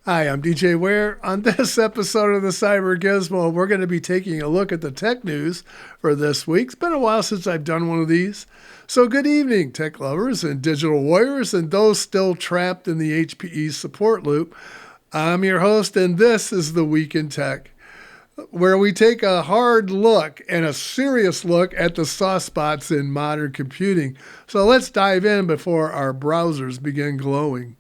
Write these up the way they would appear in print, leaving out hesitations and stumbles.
Hi, I'm DJ Ware. On this episode of the Cyber Gizmo, we're going to be taking a look at the tech news for this week. It's been a while since I've done one of these. So good evening, tech lovers and digital warriors and those still trapped in the HPE support loop. I'm your host, and this is The Week in Tech, where we take a hard look and a serious look at the soft spots in modern computing. So let's dive in before our browsers begin glowing.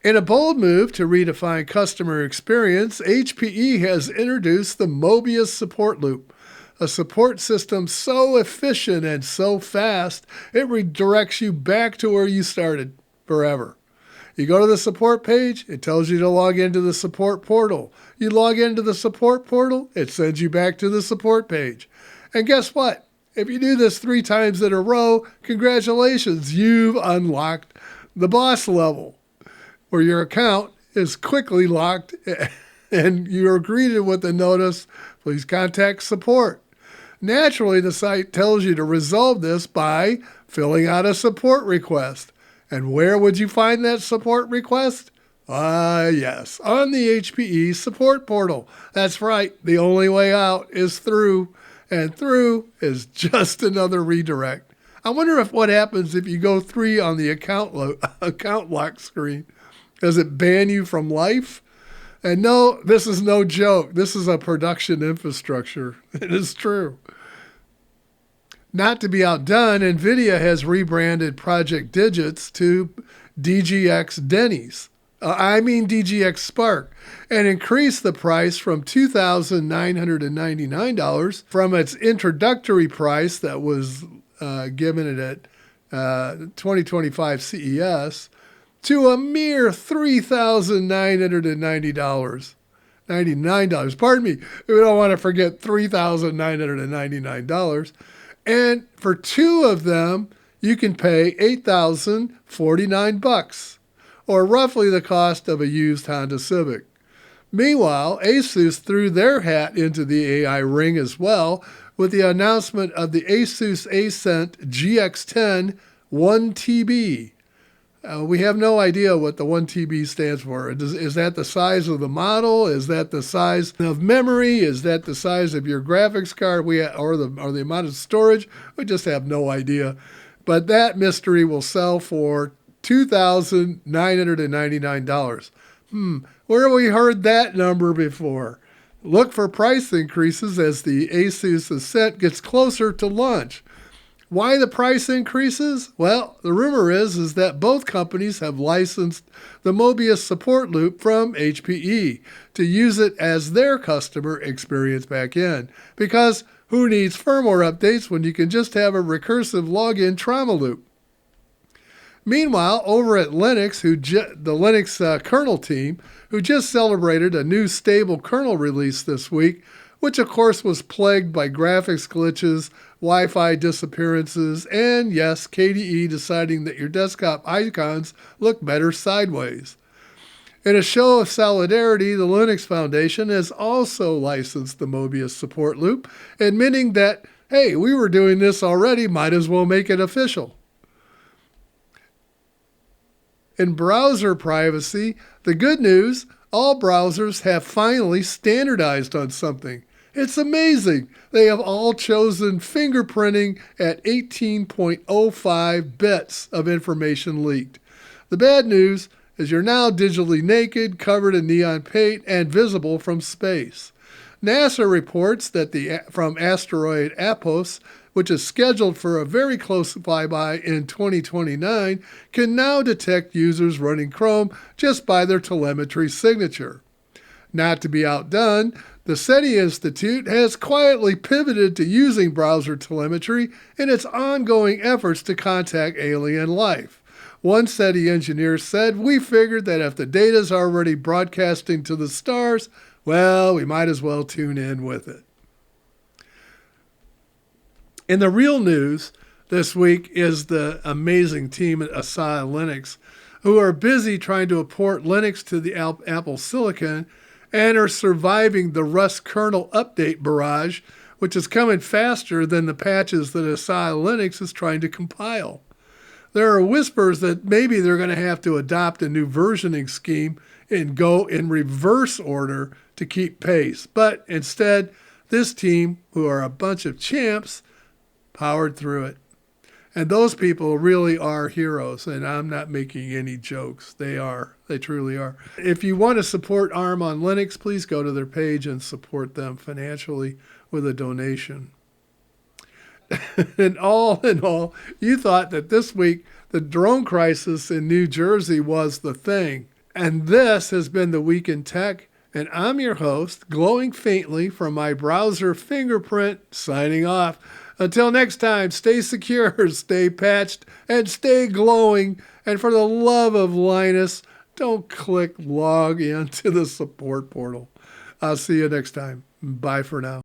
In a bold move to redefine customer experience, HPE has introduced the Möbius Support Loop, a support system so efficient and so fast, it redirects you back to where you started forever. You go to the support page, it tells you to log into the support portal. You log into the support portal, it sends you back to the support page. And guess what? If you do this 3 times in a row, congratulations, you've unlocked the boss level, where your account is quickly locked and you're greeted with the notice, please contact support. Naturally, the site tells you to resolve this by filling out a support request. And where would you find that support request? Yes, on the HPE support portal. That's right, the only way out is through, and through is just another redirect. I wonder what happens if you go 3 on the account lock screen. Does it ban you from life? And no, this is no joke. This is a production infrastructure. It is true. Not to be outdone, NVIDIA has rebranded Project Digixts to DGX Spark, and increased the price from $2,999 from its introductory price that was given it at 2025 CES to a mere $3,999. Pardon me. We don't want to forget $3,999. And for 2 of them, you can pay $8,049, or roughly the cost of a used Honda Civic. Meanwhile, ASUS threw their hat into the AI ring as well with the announcement of the ASUS Ascent GX10 1TB. We have no idea what the 1TB stands for. Is that the size of the model? Is that the size of memory? Is that the size of your graphics card? Or the amount of storage? We just have no idea. But that mystery will sell for $2,999. Where have we heard that number before? Look for price increases as the ASUS Ascent gets closer to launch. Why the price increases? Well, the rumor is that both companies have licensed the Möbius Support Loop from HPE to use it as their customer experience backend. Because who needs firmware updates when you can just have a recursive login trauma loop? Meanwhile, over at Linux, the Linux kernel team, who just celebrated a new stable kernel release this week, which of course was plagued by graphics glitches, Wi-Fi disappearances, and yes, KDE deciding that your desktop icons look better sideways. In a show of solidarity, the Linux Foundation has also licensed the Möbius Support Loop, admitting that, hey, we were doing this already, might as well make it official. In browser privacy, the good news, all browsers have finally standardized on something. It's amazing. They have all chosen fingerprinting at 18.05 bits of information leaked. The bad news is you're now digitally naked, covered in neon paint, and visible from space. NASA reports that from asteroid Apos, which is scheduled for a very close flyby in 2029, can now detect users running Chrome just by their telemetry signature. Not to be outdone, the SETI Institute has quietly pivoted to using browser telemetry in its ongoing efforts to contact alien life. One SETI engineer said, "We figured that if the data's already broadcasting to the stars, well, we might as well tune in with it." In the real news this week is the amazing team at Asahi Linux, who are busy trying to port Linux to the Apple Silicon and are surviving the Rust kernel update barrage, which is coming faster than the patches that Asahi Linux is trying to compile. There are whispers that maybe they're going to have to adopt a new versioning scheme and go in reverse order to keep pace. But instead, this team, who are a bunch of champs, powered through it. And those people really are heroes, and I'm not making any jokes. They are. They truly are. If you want to support ARM on Linux, please go to their page and support them financially with a donation. And all in all, you thought that this week the drone crisis in New Jersey was the thing. And this has been the Week in Tech, and I'm your host, glowing faintly from my browser fingerprint, signing off. Until next time, stay secure, stay patched, and stay glowing. And for the love of Linus, don't click log into the support portal. I'll see you next time. Bye for now.